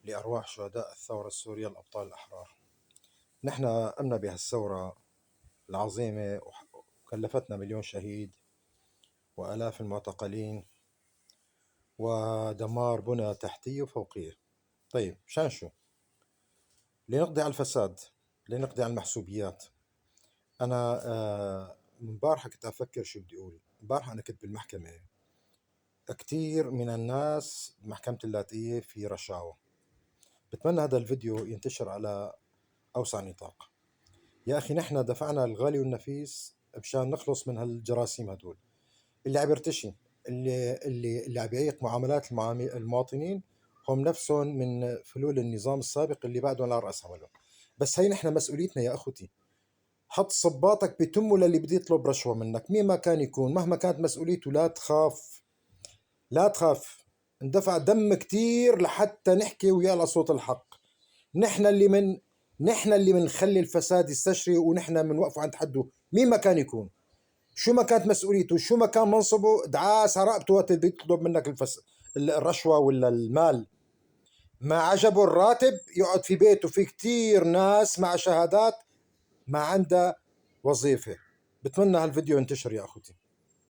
لأرواح شهداء الثورة السورية الأبطال الأحرار. نحن قمنا بهالثورة العظيمة وكلفتنا مليون شهيد وآلاف المعتقلين ودمار بنى تحتية وفوقية. طيب مشان شو؟ لنقضي على الفساد، لنقضي على المحسوبيات. أنا مبارحة كنت أفكر شو بدي أقول. مبارحة أنا كنت بالمحكمة، كتير من الناس بمحكمة اللاتقية في رشاوى. بتمنى هذا الفيديو ينتشر على أوسع نطاق. يا أخي نحن دفعنا الغالي والنفيس مشان نخلص من هالجراثيم هدول اللي عم يرتشي، اللي عم يعيق معاملات المواطنين، هم نفسهم من فلول النظام السابق اللي بعدهم على رأس عملهم. بس هي نحن مسؤوليتنا يا أخوتي. حط صباطك بتمه للي بده يطلب رشوة منك مين ما كان يكون، مهما كانت مسؤوليته. لا تخاف، لا تخاف. اندفع دم كتير لحتى نحكي ويا على صوت الحق. نحن اللي منخلي الفساد يستشري، ونحن منوقفه عند حده مين ما كان يكون، شو ما كانت مسؤوليته، شو ما كان منصبه. دعاس على رقبته وقت بيطلب منك الرشوة ولا المال. ما عجبه الراتب يقعد في بيته. في كتير ناس مع شهادات ما عندها وظيفة. بتمنى هالفيديو ينتشر يا أخوتي.